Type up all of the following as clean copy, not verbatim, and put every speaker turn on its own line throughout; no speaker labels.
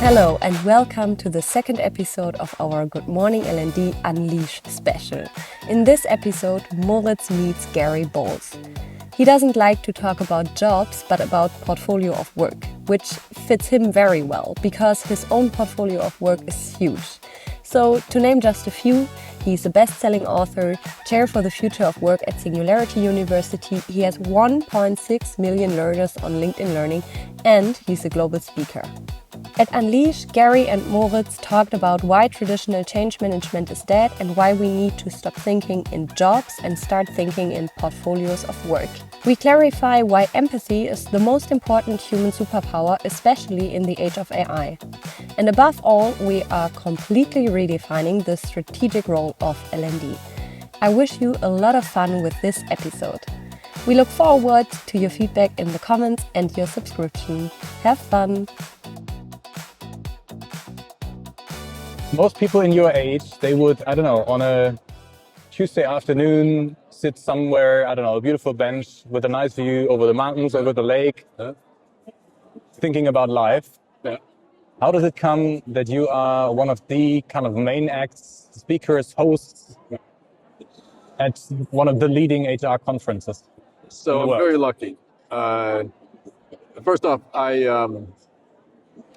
Hello and welcome to the second episode of our Good Morning L&D Unleash special. In this episode, Moritz meets Gary Bolles. He doesn't like to talk about jobs, but about portfolio of work, which fits him very well because his own portfolio of work is huge. So, to name just a few, he's a best-selling author, chair for the future of work at Singularity University, he has 1.6 million learners on LinkedIn Learning, and he's a global speaker. At Unleash, Gary and Moritz talked about why traditional change management is dead and why we need to stop thinking in jobs and start thinking in portfolios of work. We clarify why empathy is the most important human superpower, especially in the age of AI. And above all, we are completely redefining the strategic role of L&D. I wish you a lot of fun with this episode. We look forward to your feedback in the comments and your subscription. Have fun!
Most people in your age, they would, on a Tuesday afternoon, sit somewhere, a beautiful bench with a nice view over the mountains, over the lake, thinking about life.
Yeah.
How does it come that you are one of the kind of main acts, speakers, hosts at one of the leading HR conferences?
So I'm very lucky. First off, I've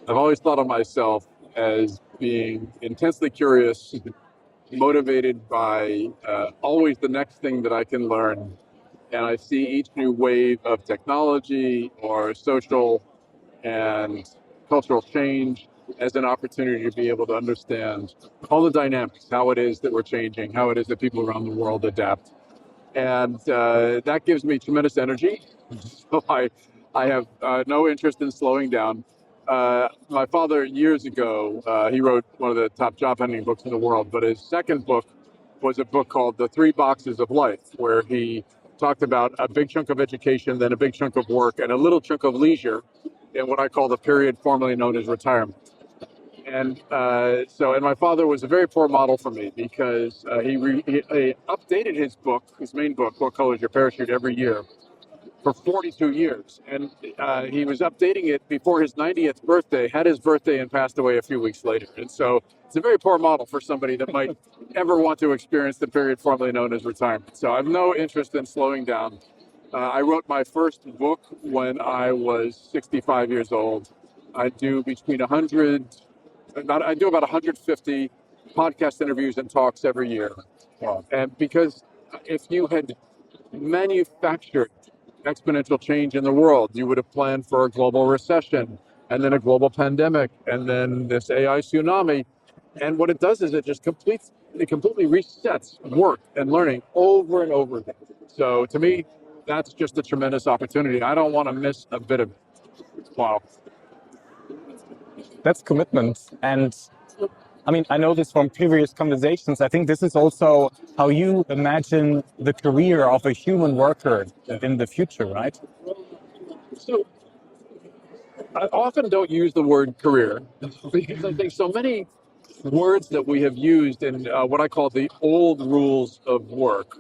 always thought of myself as being intensely curious, motivated by always the next thing that I can learn. And I see each new wave of technology or social and cultural change as an opportunity to be able to understand all the dynamics, how it is that we're changing, how it is that people around the world adapt. And that gives me tremendous energy. So I have no interest in slowing down. My father, years ago, he wrote one of the top job hunting books in the world, but his second book was a book called The Three Boxes of Life, where he talked about a big chunk of education, then a big chunk of work, and a little chunk of leisure in what I call the period formerly known as retirement. And and my father was a very poor model for me because he updated his book, his main book, What Color Is Your Parachute, every year for 42 years. And he was updating it before his 90th birthday, had his birthday and passed away a few weeks later. And so it's a very poor model for somebody that might ever want to experience the period formerly known as retirement. So I have no interest in slowing down. I wrote my first book when I was 65 years old. I do about 150 podcast interviews and talks every year.
Wow.
And because if you had manufactured exponential change in the world, you would have planned for a global recession and then a global pandemic and then this AI tsunami. And what it does is it completely resets work and learning over and over again. So to me, that's just a tremendous opportunity. I don't want to miss a bit of it. Wow.
That's commitment. And I know this from previous conversations. I think this is also how you imagine the career of a human worker in the future, right?
So I often don't use the word career because I think so many words that we have used in what I call the old rules of work,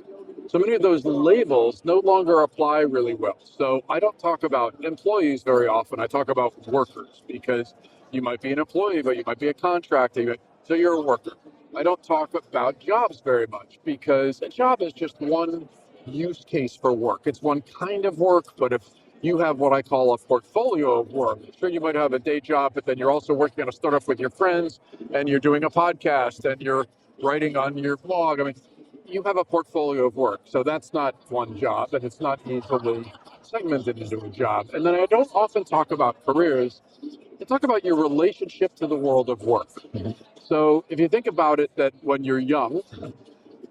so many of those labels no longer apply really well. So I don't talk about employees very often. I talk about workers because you might be an employee, but you might be a contractor. So you're a worker. I don't talk about jobs very much because a job is just one use case for work. It's one kind of work, but if you have what I call a portfolio of work, sure, you might have a day job, but then you're also working on a startup with your friends and you're doing a podcast and you're writing on your blog. You have a portfolio of work. So that's not one job and it's not easily segmented into a job. And then I don't often talk about careers. I talk about your relationship to the world of work. So if you think about it, that when you're young,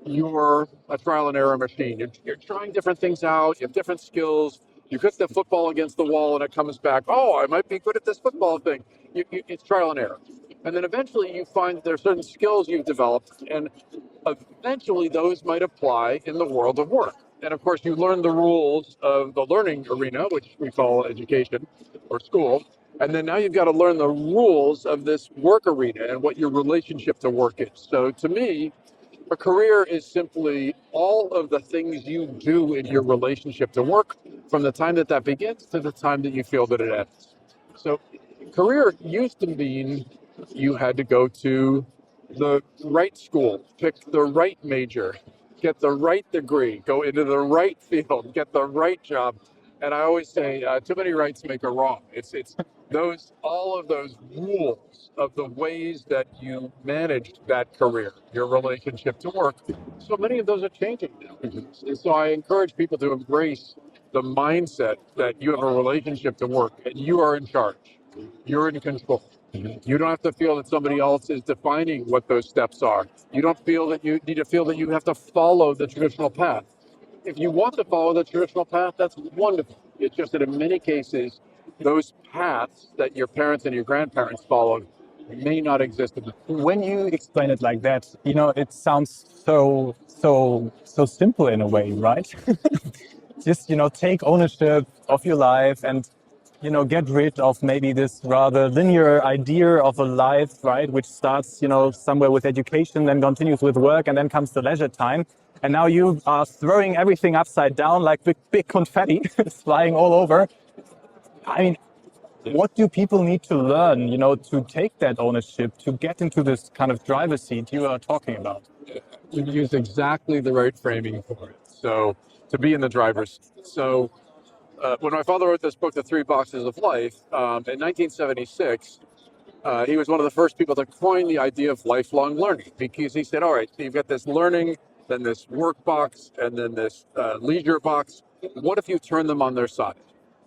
you're a trial and error machine. You're trying different things out. You have different skills. You kick the football against the wall and it comes back. Oh, I might be good at this football thing. It's trial and error. And then eventually you find that there are certain skills you've developed and eventually those might apply in the world of work. And of course, you learn the rules of the learning arena, which we call education or school. And then now you've got to learn the rules of this work arena and what your relationship to work is. So to me, a career is simply all of the things you do in your relationship to work from the time that begins to the time that you feel that it ends. So Career used to mean you had to go to the right school, pick the right major, get the right degree, go into the right field, get the right job. And I always say, too many rights make a wrong. It's those all of those rules of the ways that you managed that career, your relationship to work. So many of those are changing now. And so I encourage people to embrace the mindset that you have a relationship to work and you are in charge. You're in control. You don't have to feel that somebody else is defining what those steps are. You don't feel that you need to feel that you have to follow the traditional path. If you want to follow the traditional path, that's wonderful. It's just that in many cases, those paths that your parents and your grandparents followed may not exist in the
When you explain it like that, it sounds so simple in a way, right? Just, take ownership of your life and, get rid of maybe this rather linear idea of a life, right? Which starts, somewhere with education, then continues with work, and then comes the leisure time. And now you are throwing everything upside down like big confetti flying all over. I mean, what do people need to learn, to take that ownership, to get into this kind of driver's seat you are talking about?
You used exactly the right framing for it. So to be in the driver's seat. So when my father wrote this book, The Three Boxes of Life, in 1976, he was one of the first people to coin the idea of lifelong learning, because he said, all right, so you've got this learning, then this work box, and then this leisure box. What if you turn them on their side?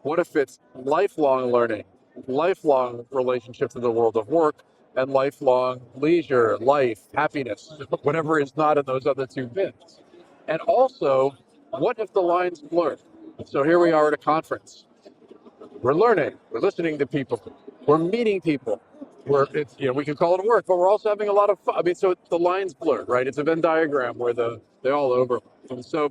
What if it's lifelong learning, lifelong relationship to the world of work, and lifelong leisure, life, happiness, whatever is not in those other two bins? And also, what if the lines blur? So here we are at a conference. We're learning, we're listening to people, we're meeting people. We can call it work, but we're also having a lot of fun. I mean, so the lines blur, right? It's a Venn diagram where they all overlap. And so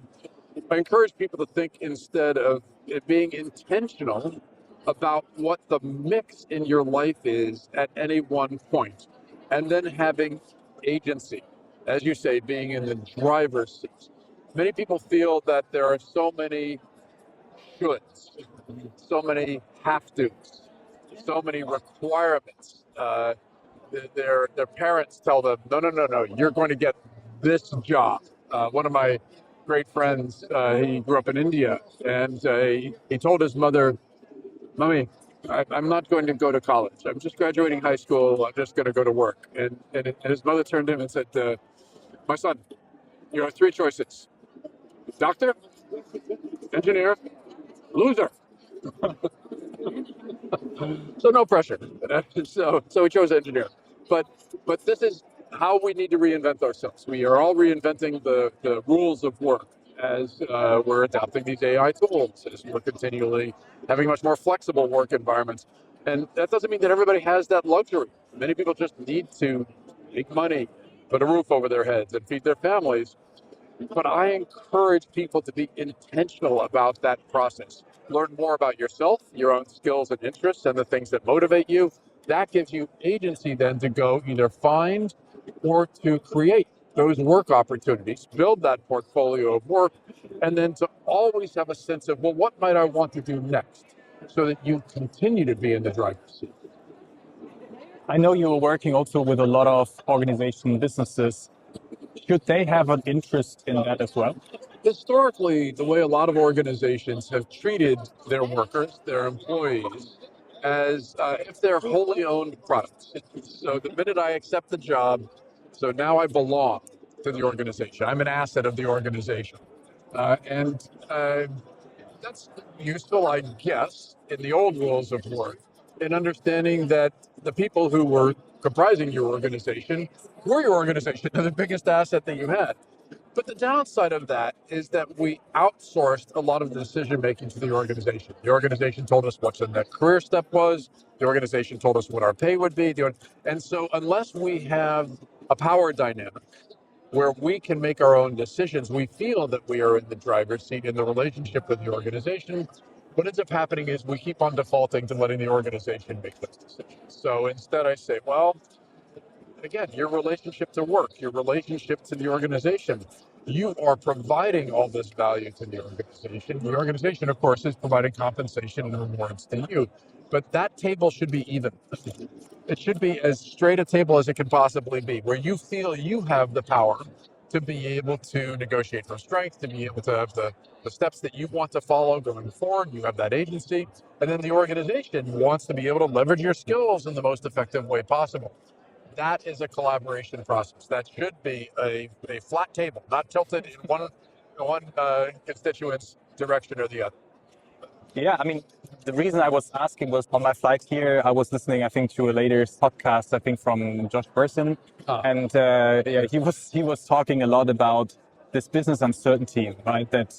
I encourage people to think, instead of it being intentional, about what the mix in your life is at any one point, and then having agency, as you say, being in the driver's seat. Many people feel that there are so many shoulds, so many have tos, so many requirements. Their parents tell them, no, you're going to get this job. One of my great friends, he grew up in India, and he told his mother, Mommy, I'm not going to go to college. I'm just graduating high school. I'm just going to go to work. And his mother turned to him and said, my son, you have three choices: doctor, engineer, loser. So no pressure. So we chose engineer. But this is how we need to reinvent ourselves. We are all reinventing the rules of work as we're adopting these AI tools, as we're continually having much more flexible work environments. And that doesn't mean that everybody has that luxury. Many people just need to make money, put a roof over their heads, and feed their families. But I encourage people to be intentional about that process. Learn more about yourself, your own skills and interests, and the things that motivate you. That gives you agency then to go either find or to create those work opportunities, build that portfolio of work, and then to always have a sense of, well, what might I want to do next, so that you continue to be in the driver's seat.
I know you're working also with a lot of organization businesses. Should they have an interest in that as well?
Historically, the way a lot of organizations have treated their workers, their employees, as if they're wholly owned products. So the minute I accept the job, so now I belong to the organization. I'm an asset of the organization. And that's useful, I guess, in the old rules of work, in understanding that the people who were comprising your organization were your organization. They're the biggest asset that you had. But the downside of that is that we outsourced a lot of the decision making to the organization. The organization told us what the next career step was. The organization told us what our pay would be. And so unless we have a power dynamic where we can make our own decisions, we feel that we are in the driver's seat in the relationship with the organization. What ends up happening is we keep on defaulting to letting the organization make those decisions. So instead I say, well, again, your relationship to work, your relationship to the organization, you are providing all this value to the organization. The organization, of course, is providing compensation and rewards to you. but that table should be even. It should be as straight a table as it can possibly be, where you feel you have the power to be able to negotiate for strength, to be able to have the steps that you want to follow going forward. You have that agency. And then the organization wants to be able to leverage your skills in the most effective way possible. That is a collaboration process. That should be a flat table, not tilted in one constituent's direction or the other.
Yeah, I mean, the reason I was asking was on my flight here, I was listening, I think, to a later podcast, I think from Josh Bersin, and yeah, he was talking a lot about this business uncertainty, right? That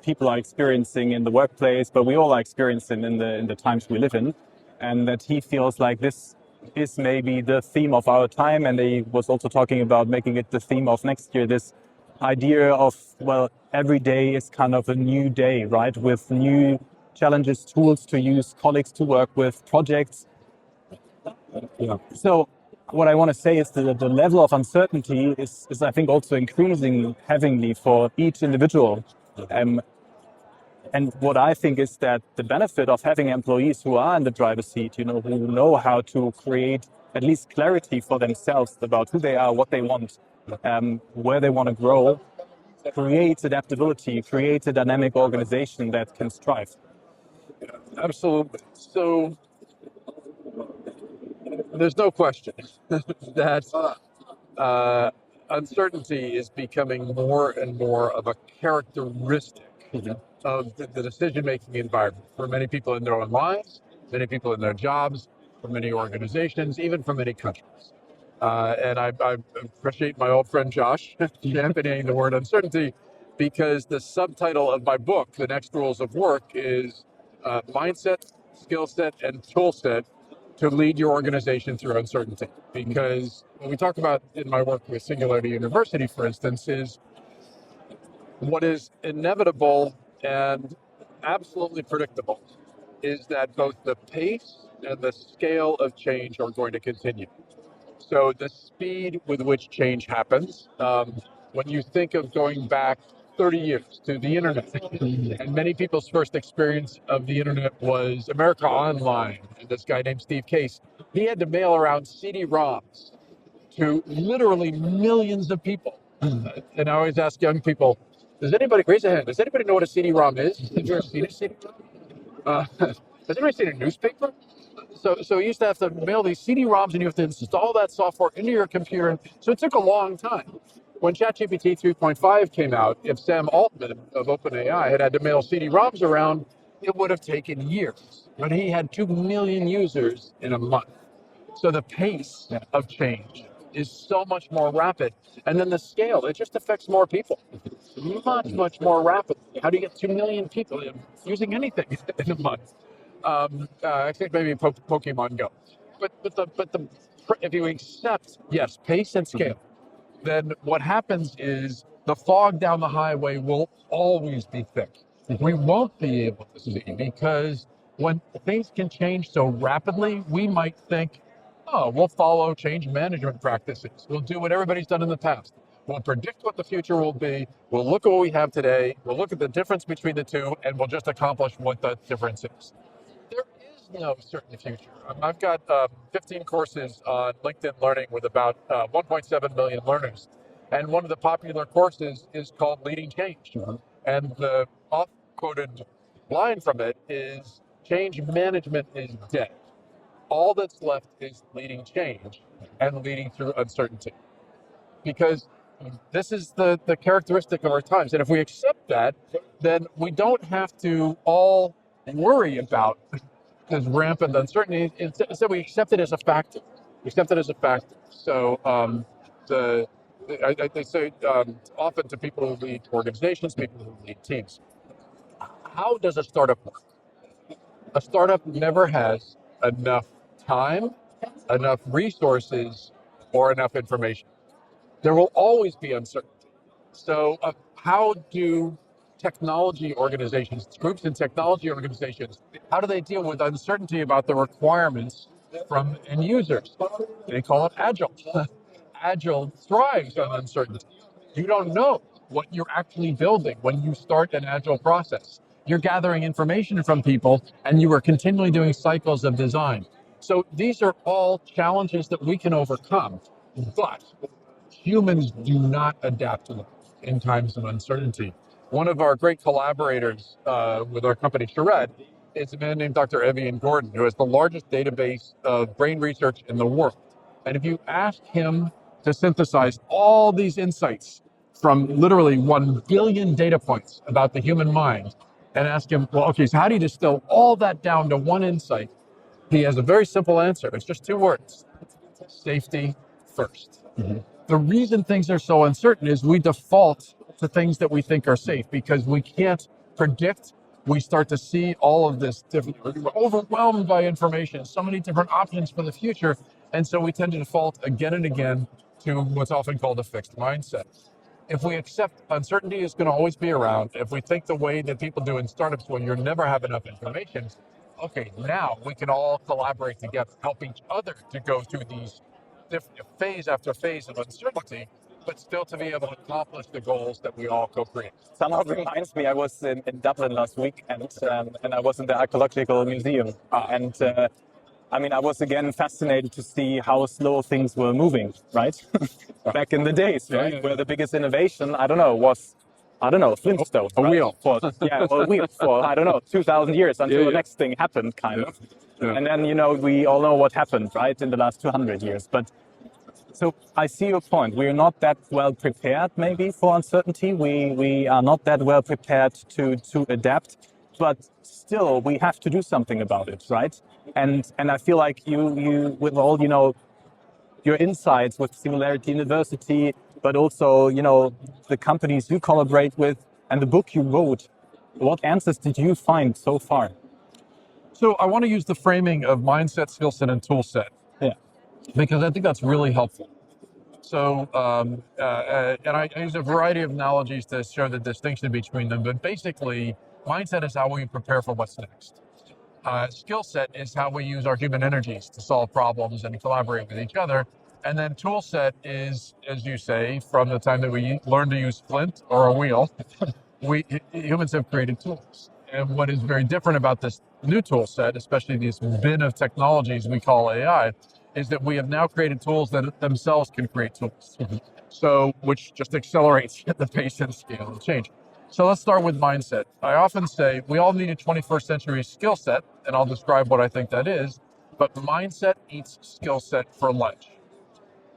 people are experiencing in the workplace, but we all are experiencing in the times we live in, and that he feels like this is maybe the theme of our time, and he was also talking about making it the theme of next year. This idea of, well, every day is kind of a new day, right? With new challenges, tools to use, colleagues to work with, projects. Yeah. So what I want to say is that the level of uncertainty is I think, also increasing heavily for each individual. And what I think is that the benefit of having employees who are in the driver's seat, who know how to create at least clarity for themselves about who they are, what they want, where they want to grow, creates adaptability, creates a dynamic organization that can strive.
Absolutely. So there's no question that uncertainty is becoming more and more of a characteristic of the decision-making environment for many people in their own lives, many people in their jobs, for many organizations, even for many countries. And I appreciate my old friend Josh championing the word uncertainty, because the subtitle of my book, The Next Rules of Work, is Mindset, Skill Set, and Tool Set to lead your organization through uncertainty. Because what we talk about in my work with Singularity University, for instance, is what is inevitable and absolutely predictable is that both the pace and the scale of change are going to continue. So the speed with which change happens, when you think of going back 30 years to the internet, and many people's first experience of the internet was America Online, and this guy named Steve Case, he had to mail around CD-ROMs to literally millions of people. And I always ask young people, raise a hand, does anybody know what a CD-ROM is? Have you ever seen a CD-ROM? Has anybody seen a newspaper? So you used to have to mail these CD-ROMs, and you have to install that software into your computer. So it took a long time. When ChatGPT 3.5 came out, if Sam Altman of OpenAI had to mail CD-ROMs around, it would have taken years. But he had 2 million users in a month. So the pace of change is so much more rapid. And then the scale, it just affects more people. Much more rapidly. How do you get 2 million people using anything in a month? I think maybe Pokemon Go. But if you accept, yes, pace and scale, then what happens is the fog down the highway will always be thick. We won't be able to see, because when things can change so rapidly, we might think, oh, we'll follow change management practices. We'll do what everybody's done in the past. We'll predict what the future will be. We'll look at what we have today. We'll look at the difference between the two, and we'll just accomplish what the difference is. There is no certain future. I've got 15 courses on LinkedIn Learning with about 1.7 million learners. And one of the popular courses is called Leading Change. And the oft-quoted line from it is, change management is dead. All that's left is leading change and leading through uncertainty. Because this is the characteristic of our times. And if we accept that, then we don't have to all worry about this rampant uncertainty. Instead, we accept it as a factor. So I say often to people who lead organizations, people who lead teams, how does a startup work? A startup never has enough time, enough resources, or enough information. There will always be uncertainty. So how do technology organizations, groups in technology organizations, how do they deal with uncertainty about the requirements from end users? They call it agile. Agile thrives on uncertainty. You don't know what you're actually building when you start an agile process. you're gathering information from people, and you are continually doing cycles of design. So these are all challenges that we can overcome, but humans do not adapt to them in times of uncertainty. One of our great collaborators with our company, Charette, is a man named Dr. Evian Gordon, who has the largest database of brain research in the world. And if you ask him to synthesize all these insights from literally 1 billion data points about the human mind and ask him, well, okay, so how do you distill all that down to one insight? He has a very simple answer. It's just 2 words: safety first. The reason things are so uncertain is we default to things that we think are safe because we can't predict. We start to see all of this different, we're overwhelmed by information, so many different options for the future. And so we tend to default again and again to what's often called a fixed mindset. If we accept uncertainty is going to always be around, if we think the way that people do in startups when you never have enough information, okay, now we can all collaborate together, help each other to go through these phase after phase of uncertainty, but still to be able to accomplish the goals that we all co-create.
Somehow it reminds me, I was in Dublin last week, and I was in the archaeological museum, and I mean, I was again fascinated to see how slow things were moving, right? Back in the days, right?
Yeah.
Where the biggest innovation, I don't know, was, Flintstone.
A wheel.
A wheel for, 2,000 years until the next thing happened, kind of.
Yeah.
And then, we all know what happened, right, in the last 200 years. But so I see your point. We're not that well prepared, maybe, for uncertainty. We are not that well prepared to adapt, but still we have to do something about it, right? And I feel like you with all, your insights with Singularity University, but also, the companies you collaborate with and the book you wrote, what answers did you find so far?
So I want to use the framing of mindset, skill set, and tool set.
Yeah.
Because I think that's really helpful. So, and I use a variety of analogies to show the distinction between them, but basically, mindset is how we prepare for what's next. Skill set is how we use our human energies to solve problems and collaborate with each other. And then tool set is, as you say, from the time that we learned to use flint or a wheel, humans have created tools. And what is very different about this new tool set, especially this bin of technologies we call AI, is that we have now created tools that themselves can create tools. So, which just accelerates the pace and scale of change. So let's start with mindset. I often say we all need a 21st century skill set, and I'll describe what I think that is, but mindset eats skill set for lunch.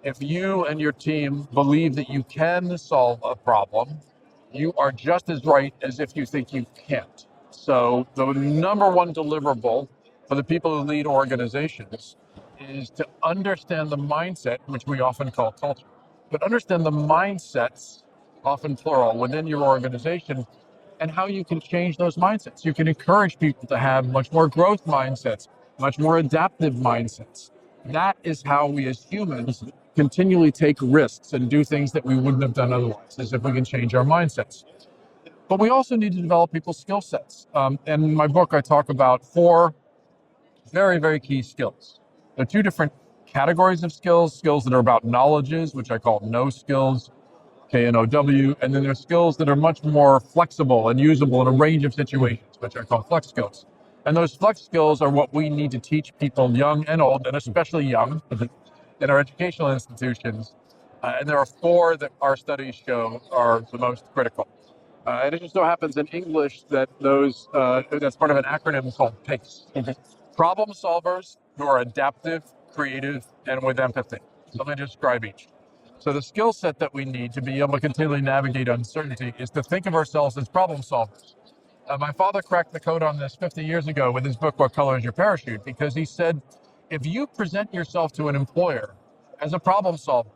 If you and your team believe that you can solve a problem, you are just as right as if you think you can't. So the number one deliverable for the people who lead organizations is to understand the mindset, which we often call culture, but understand the mindsets, often plural, within your organization and how you can change those mindsets. You can encourage people to have much more growth mindsets, much more adaptive mindsets. That is how we as humans continually take risks and do things that we wouldn't have done otherwise, as if we can change our mindsets. But we also need to develop people's skill sets. And in my book, I talk about 4 very, very key skills. There are 2 different categories of skills that are about knowledges, which I call know skills, KNOW, and then there's skills that are much more flexible and usable in a range of situations, which I call flex skills. And those flex skills are what we need to teach people young and old, and especially young, in our educational institutions. And there are 4 that our studies show are the most critical. And it just so happens in English that that's part of an acronym called PACE. Problem solvers who are adaptive, creative, and with empathy. So let me describe each. So the skill set that we need to be able to continually navigate uncertainty is to think of ourselves as problem solvers. My father cracked the code on this 50 years ago with his book, What Color is Your Parachute? Because he said, if you present yourself to an employer as a problem solver,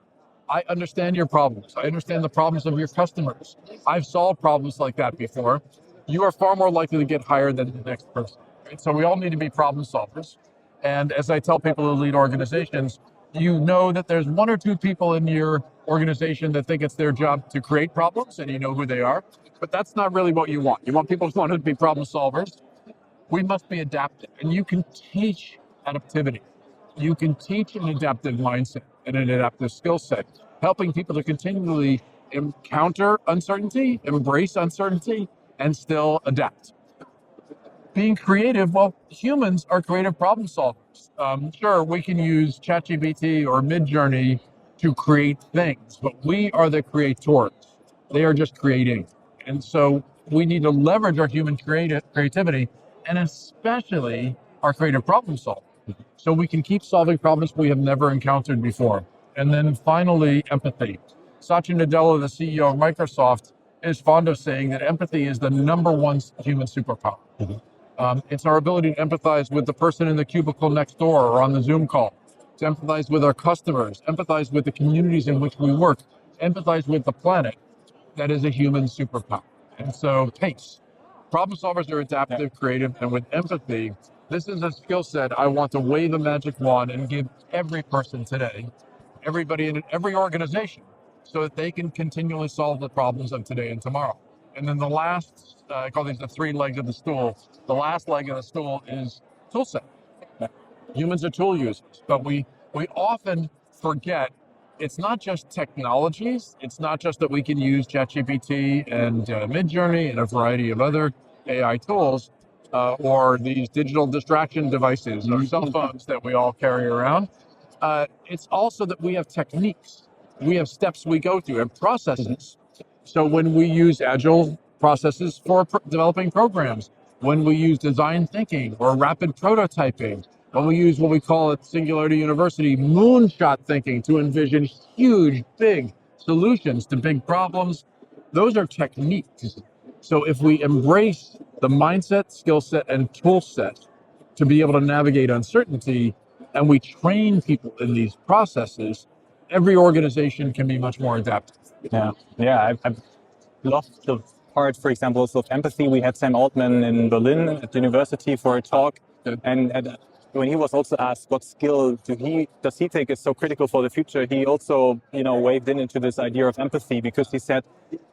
I understand your problems. I understand the problems of your customers. I've solved problems like that before. You are far more likely to get hired than the next person. Right? So we all need to be problem solvers. And as I tell people who lead organizations, you know that there's 1 or 2 people in your organization that think it's their job to create problems, and you know who they are. But that's not really what you want. You want people who want to be problem solvers. We must be adaptive, and you can teach adaptivity. You can teach an adaptive mindset and an adaptive skill set, helping people to continually encounter uncertainty, embrace uncertainty, and still adapt. being creative, well, humans are creative problem solvers. Sure, we can use ChatGPT or Midjourney to create things, but we are the creators. They are just creating. And so we need to leverage our human creativity, and especially our creative problem solving, so we can keep solving problems we have never encountered before. And then finally, empathy. Satya Nadella, the CEO of Microsoft, is fond of saying that empathy is the #1 human superpower. It's our ability to empathize with the person in the cubicle next door or on the Zoom call, to empathize with our customers, empathize with the communities in which we work, empathize with the planet. That is a human superpower. And so pace. Problem solvers are adaptive, creative, and with empathy, this is a skill set I want to wave a magic wand and give every person today, everybody in every organization, so that they can continually solve the problems of today and tomorrow. And then the last, I call these the 3 legs of the stool. The last leg of the stool is tool set. Humans are tool users, but we often forget it's not just technologies. It's not just that we can use ChatGPT and Midjourney and a variety of other AI tools, or these digital distraction devices or cell phones that we all carry around. It's also that we have techniques. We have steps we go through and processes. So when we use agile processes for developing programs, when we use design thinking or rapid prototyping, when we use what we call at Singularity University moonshot thinking to envision huge, big solutions to big problems, those are techniques. So if we embrace the mindset, skill set, and tool set to be able to navigate uncertainty, and we train people in these processes, every organization can be much more adaptive.
Yeah. I love the part, for example, also of empathy. We had Sam Altman in Berlin at the university for a talk, and when he was also asked what skill does he think is so critical for the future, he also waved into this idea of empathy, because he said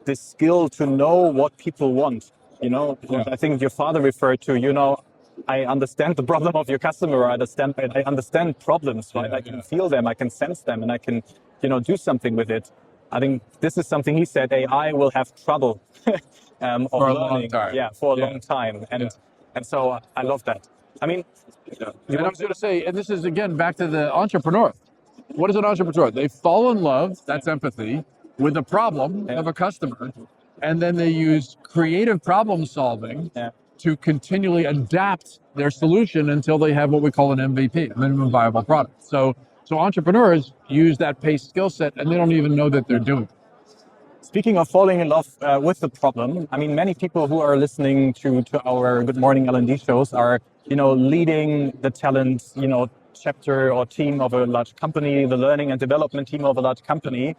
the skill to know what people want. I think your father referred to, I understand the problem of your customer. I understand problems, right? I can feel them, I can sense them, and I can, do something with it. I think this is something he said AI will have trouble
for a long time.
Yeah, for a long time. And so I love that. I mean,
and I was going to say, and this is again back to the entrepreneur. What is an entrepreneur? They fall in love, that's empathy, with the problem of a customer, and then they use creative problem solving to continually adapt their solution until they have what we call an MVP, a minimum viable product. So entrepreneurs use that PACE skill set, and they don't even know that they're doing it.
Speaking of falling in love with the problem, I mean, many people who are listening to our Good Morning L&D shows are, leading the talent, chapter or team of a large company, the learning and development team of a large company.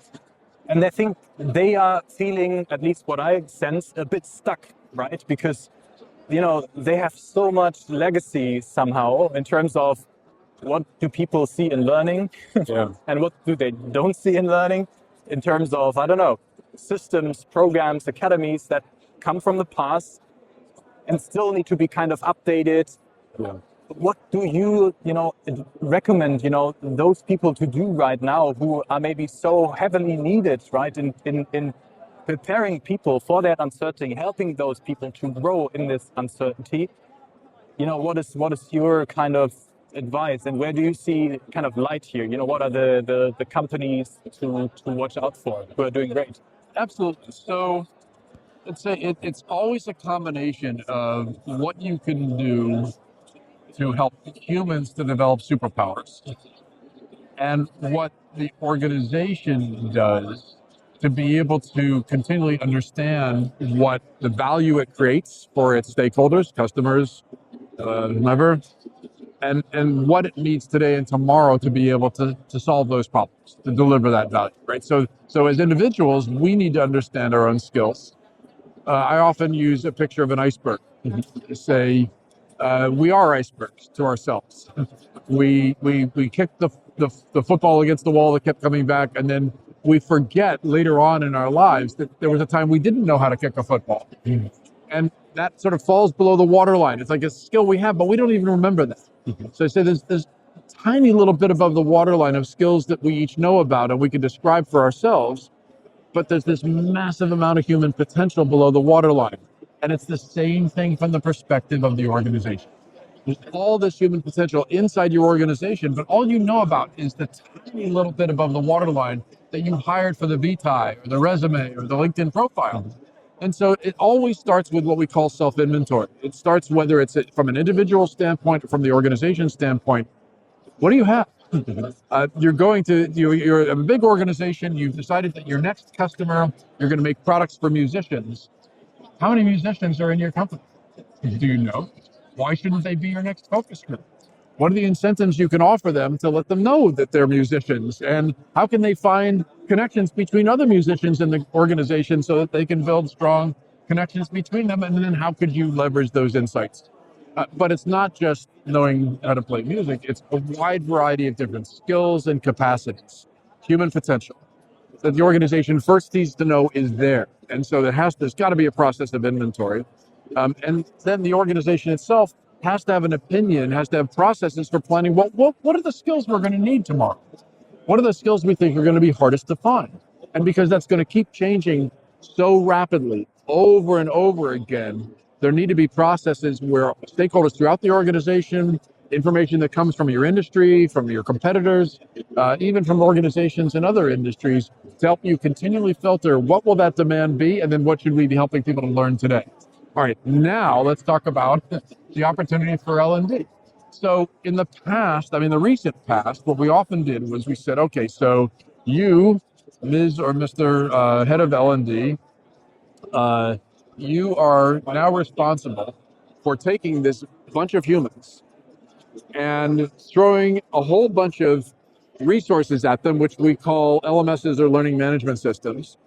And I think they are feeling, at least what I sense, a bit stuck, right? Because, they have so much legacy somehow in terms of what do people see in learning and what do they don't see in learning in terms of, I don't know, systems, programs, academies that come from the past and still need to be kind of updated. What do you, recommend, those people to do right now who are maybe so heavily needed, right, in preparing people for that uncertainty, helping those people to grow in this uncertainty? What is your kind of advice, and where do you see kind of light here? What are the companies to watch out for who are doing great?
Absolutely. So let's say it's always a combination of what you can do to help humans to develop superpowers and what the organization does to be able to continually understand what the value it creates for its stakeholders, customers, whomever, and what it needs today and tomorrow to be able to solve those problems, to deliver that value, right? So as individuals, we need to understand our own skills. I often use a picture of an iceberg to say, we are icebergs to ourselves. We kicked the football against the wall that kept coming back, and then we forget later on in our lives that there was a time we didn't know how to kick a football. And that sort of falls below the waterline. It's like a skill we have, but we don't even remember that. So I say there's tiny little bit above the waterline of skills that we each know about and we can describe for ourselves, but there's this massive amount of human potential below the waterline. And it's the same thing from the perspective of the organization. There's all this human potential inside your organization, but all you know about is the tiny little bit above the waterline that you hired for the VTI or the resume or the LinkedIn profile. And so it always starts with what we call self-inventory. It starts whether it's from an individual standpoint or from the organization standpoint. What do you have? You're a big organization. You've decided that your next customer, you're going to make products for musicians. How many musicians are in your company? Do you know? Why shouldn't they be your next focus group? What are the incentives you can offer them to let them know that they're musicians? And how can they find connections between other musicians in the organization so that they can build strong connections between them? And then how could you leverage those insights? But it's not just knowing how to play music. It's a wide variety of different skills and capacities, human potential that the organization first needs to know is there. And so there's got to be a process of inventory. And then the organization itself has to have an opinion, has to have processes for planning. What are the skills we're going to need tomorrow? What are the skills we think are going to be hardest to find? And because that's going to keep changing so rapidly over and over again, there need to be processes where stakeholders throughout the organization, information that comes from your industry, from your competitors, even from organizations in other industries, to help you continually filter what will that demand be, and then what should we be helping people to learn today. All right, now let's talk about the opportunity for L&D. So in the past, the recent past, what we often did was we said, okay, so you, Ms. or Mr. Head of L&D, you are now responsible for taking this bunch of humans and throwing a whole bunch of resources at them, which we call LMSs or learning management systems.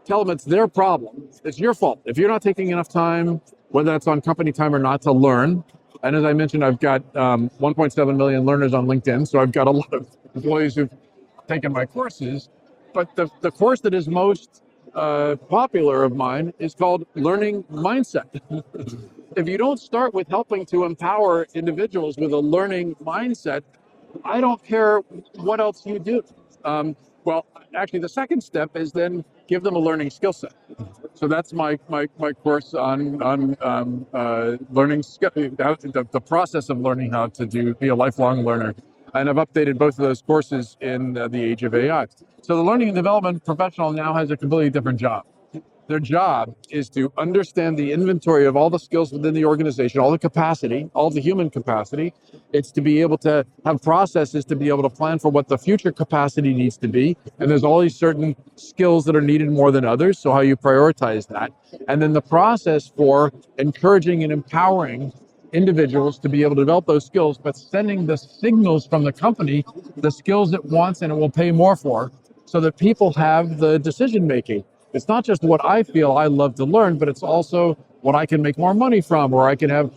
Tell them it's their problem. It's your fault. If you're not taking enough time, whether that's on company time or not, to learn. And as I mentioned, I've got 1.7 million learners on LinkedIn. So I've got a lot of employees who've taken my courses. But the course that is most popular of mine is called Learning Mindset. If you don't start with helping to empower individuals with a learning mindset, I don't care what else you do. Well, actually, the second step is then give them a learning skill set. So that's my course on learning the process of learning how to be a lifelong learner. And I've updated both of those courses in the age of AI. So the learning and development professional now has a completely different job. Their job is to understand the inventory of all the skills within the organization, all the capacity, all the human capacity. It's to be able to have processes to be able to plan for what the future capacity needs to be. And there's all these certain skills that are needed more than others. So how you prioritize that. And then the process for encouraging and empowering individuals to be able to develop those skills, but sending the signals from the company, the skills it wants and it will pay more for, so that people have the decision making. It's not just what I feel I love to learn, but it's also what I can make more money from, or I can have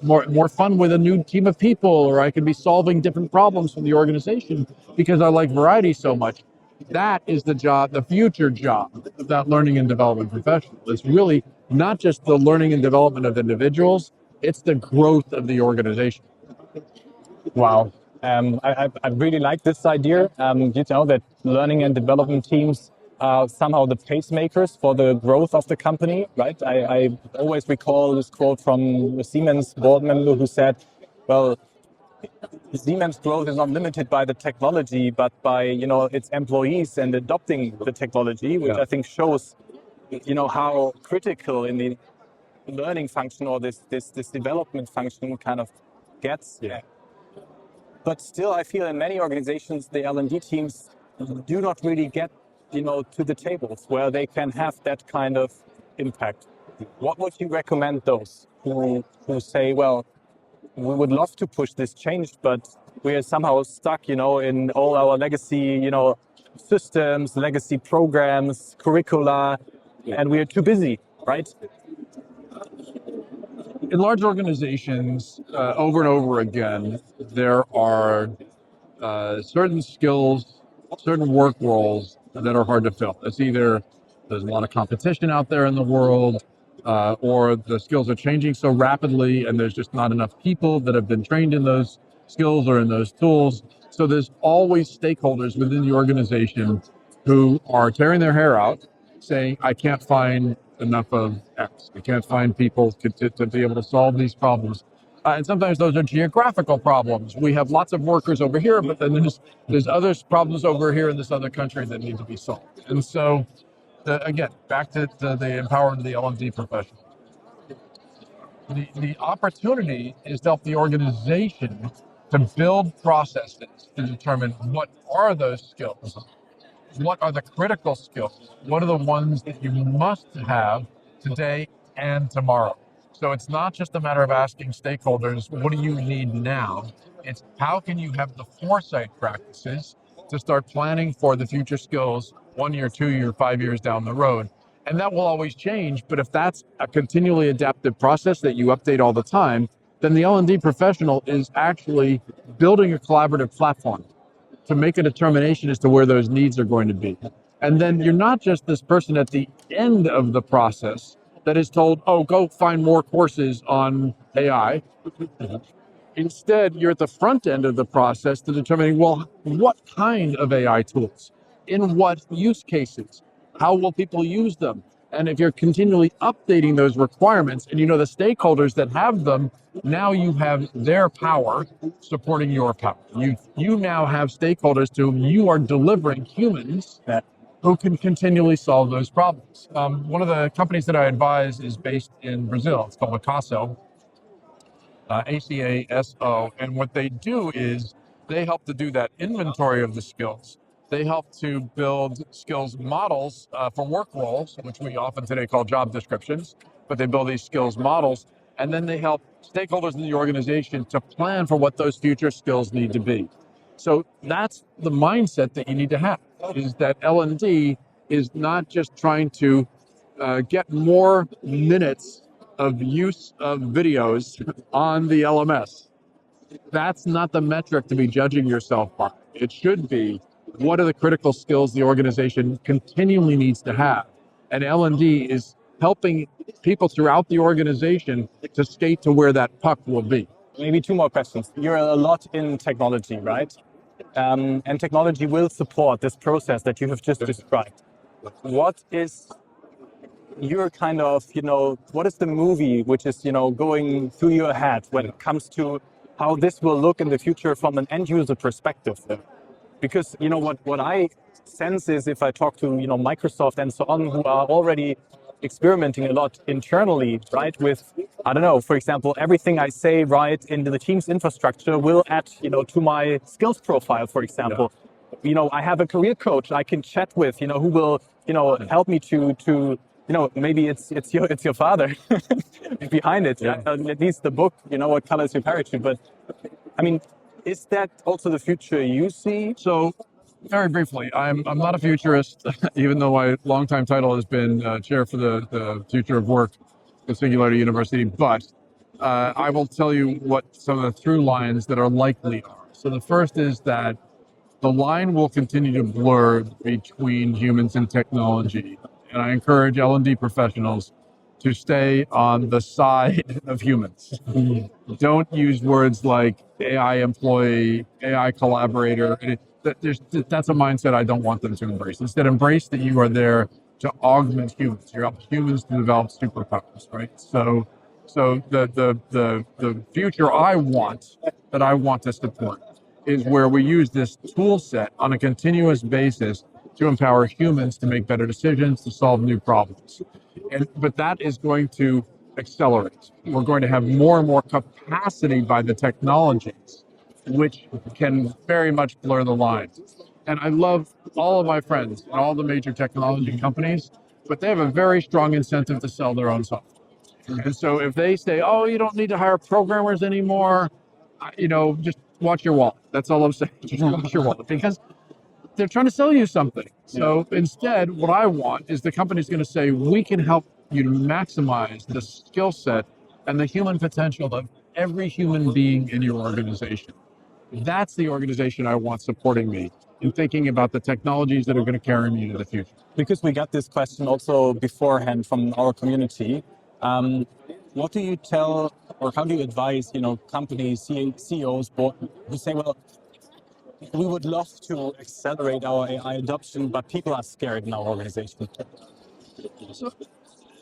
more fun with a new team of people, or I can be solving different problems from the organization because I like variety so much. That is the job, the future job of that learning and development professional. It's really not just the learning and development of individuals, it's the growth of the organization.
Wow. I really like this idea. That learning and development teams are somehow the pacemakers for the growth of the company, right? I always recall this quote from a Siemens board member who said, well, Siemens growth is not limited by the technology, but by, its employees and adopting the technology, which I think shows, how critical in the learning function or this development function kind of gets. Yeah. But still, I feel in many organizations, the L&D teams do not really get, to the tables where they can have that kind of impact. What would you recommend those who say, well, we would love to push this change, but we are somehow stuck, in all our legacy, systems, legacy programs, curricula, and we are too busy, right?
In large organizations, over and over again, there are certain skills, certain work roles that are hard to fill. It's either there's a lot of competition out there in the world, or the skills are changing so rapidly and there's just not enough people that have been trained in those skills or in those tools. So there's always stakeholders within the organization who are tearing their hair out saying, I can't find enough of X. We can't find people to be able to solve these problems. And sometimes those are geographical problems. We have lots of workers over here, but then there's other problems over here in this other country that need to be solved. And so, again, back to the empowering the L&D professional. The opportunity is to help the organization to build processes to determine what are those skills, what are the critical skills, what are the ones that you must have today and tomorrow. So it's not just a matter of asking stakeholders, what do you need now? It's how can you have the foresight practices to start planning for the future skills 1 year, 2 year, 5 years down the road. And that will always change, but if that's a continually adaptive process that you update all the time, then the L&D professional is actually building a collaborative platform to make a determination as to where those needs are going to be. And then you're not just this person at the end of the process that is told, oh, go find more courses on AI. Instead, you're at the front end of the process to determining, well, what kind of AI tools? In what use cases? How will people use them? And if you're continually updating those requirements and you know the stakeholders that have them, now you have their power supporting your power. You now have stakeholders to whom you are delivering humans who can continually solve those problems. One of the companies that I advise is based in Brazil. It's called ACASO. ACASO, and what they do is they help to do that inventory of the skills. They help to build skills models for work roles, which we often today call job descriptions, but they build these skills models, and then they help stakeholders in the organization to plan for what those future skills need to be. So that's the mindset that you need to have, is that L&D is not just trying to get more minutes of use of videos on the LMS. That's not the metric to be judging yourself by. It should be, what are the critical skills the organization continually needs to have? And L&D is helping people throughout the organization to skate to where that puck will be.
Maybe two more questions. You're a lot in technology, right? And technology will support this process that you have just described. What is your kind of, what is the movie which is, going through your head when it comes to how this will look in the future from an end user perspective? Because, what I sense is, if I talk to, Microsoft and so on, who are already experimenting a lot internally, right, with, I don't know, for example, everything I say right into the Teams infrastructure will add, to my skills profile, for example. Yeah. I have a career coach I can chat with, who will, help me to maybe it's your father behind it. Yeah. At least the book, what color is your parachute? But I mean, is that also the future you see?
So, very briefly, I'm not a futurist, even though my longtime title has been chair for the future of work at Singularity University. But I will tell you what some of the through lines that are likely are. So the first is that the line will continue to blur between humans and technology. And I encourage L&D professionals to stay on the side of humans. Don't use words like AI employee, AI collaborator. That's a mindset I don't want them to embrace. Instead, embrace that you are there to augment humans. You're helping humans to develop superpowers, right? So the future I want to support is where we use this tool set on a continuous basis to empower humans to make better decisions, to solve new problems. But that is going to accelerate. We're going to have more and more capacity by the technologies, which can very much blur the lines. And I love all of my friends and all the major technology companies, but they have a very strong incentive to sell their own software. And so if they say, oh, you don't need to hire programmers anymore, just watch your wallet. That's all I'm saying. Just watch your wallet, because they're trying to sell you something. So instead, what I want is the company's going to say, we can help you to maximize the skill set and the human potential of every human being in your organization. That's the organization I want supporting me in thinking about the technologies that are going to carry me into the future.
Because we got this question also beforehand from our community. What do you tell, or how do you advise, companies, CEOs, board, who say, well, we would love to accelerate our AI adoption, but people are scared in our organization?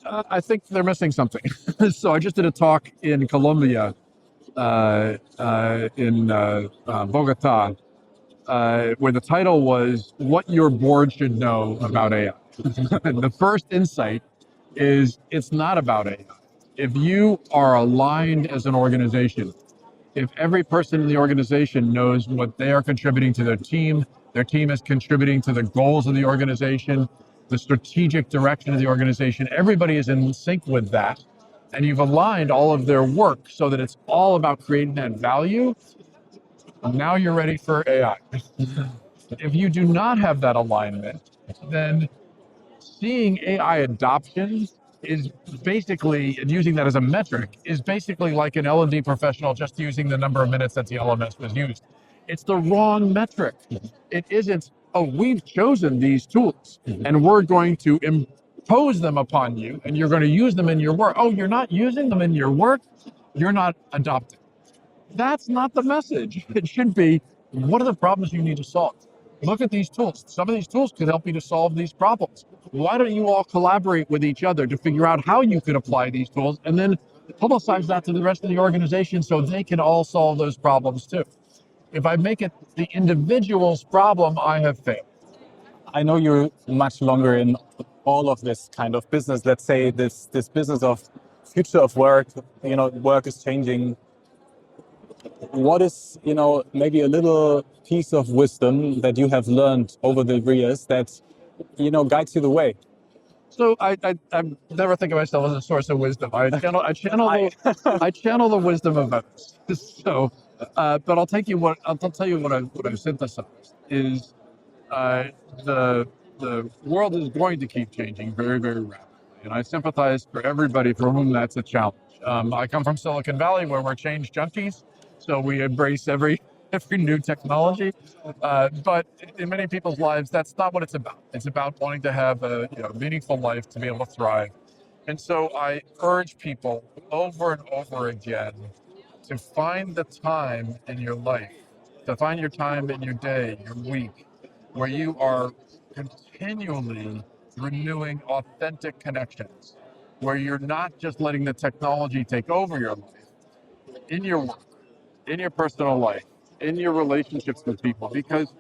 I think they're missing something. So I just did a talk in Colombia, in Bogota, where the title was "What Your Board Should Know About AI." The first insight is it's not about AI. If you are aligned as an organization, if every person in the organization knows what they are contributing to their team is contributing to the goals of the organization, the strategic direction of the organization, everybody is in sync with that, and you've aligned all of their work so that it's all about creating that value, now you're ready for AI. If you do not have that alignment, then seeing AI adoption is basically, and using that as a metric, is basically like an L&D professional just using the number of minutes that the LMS was used. It's the wrong metric. It isn't, oh, we've chosen these tools and we're going to impose them upon you and you're going to use them in your work. Oh, you're not using them in your work? You're not adopting. That's not the message. It should be, what are the problems you need to solve? Look at these tools. Some of these tools could help you to solve these problems. Why don't you all collaborate with each other to figure out how you could apply these tools and then publicize that to the rest of the organization so they can all solve those problems too. If I make it the individual's problem, I have failed.
I know you're much longer in all of this kind of business. Let's say this business of future of work, work is changing. What is, maybe a little piece of wisdom that you have learned over the years that, guides you the way?
So I never think of myself as a source of wisdom. I channel the wisdom of others. So, but I'll tell you what I've synthesized is the world is going to keep changing very, very rapidly, and I sympathize for everybody for whom that's a challenge. I come from Silicon Valley, where we're change junkies, so we embrace every new technology. But in many people's lives, that's not what it's about. It's about wanting to have a meaningful life, to be able to thrive. And so I urge people over and over again to find the time in your life, to find your time in your day, your week, where you are continually renewing authentic connections, where you're not just letting the technology take over your life, in your work, in your personal life, in your relationships with people, because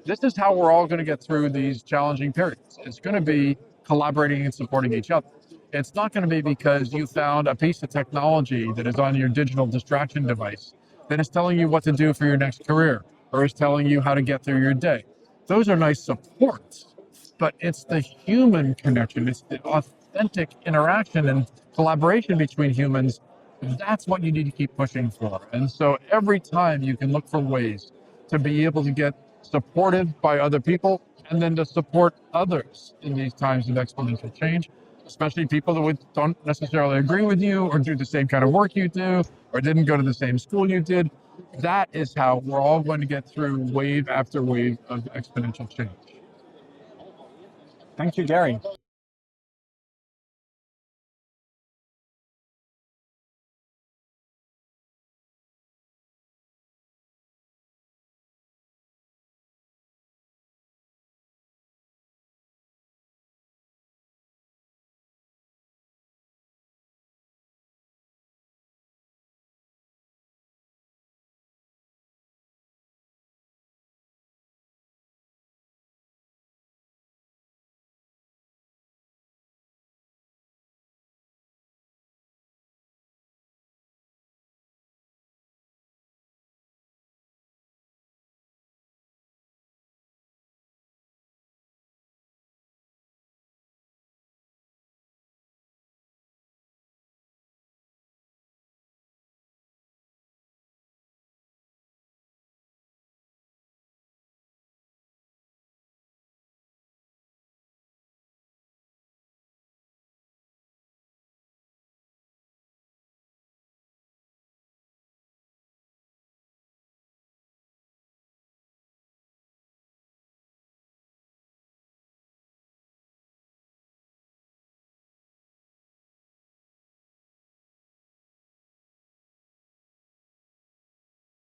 this is how we're all going to get through these challenging periods. It's going to be collaborating and supporting each other. It's not going to be because you found a piece of technology that is on your digital distraction device that is telling you what to do for your next career or is telling you how to get through your day. Those are nice supports, but it's the human connection. It's the authentic interaction and collaboration between humans. That's what you need to keep pushing for. And so every time you can look for ways to be able to get supported by other people and then to support others in these times of exponential change, especially people that don't necessarily agree with you or do the same kind of work you do or didn't go to the same school you did. That is how we're all going to get through wave after wave of exponential change.
Thank you, Gary.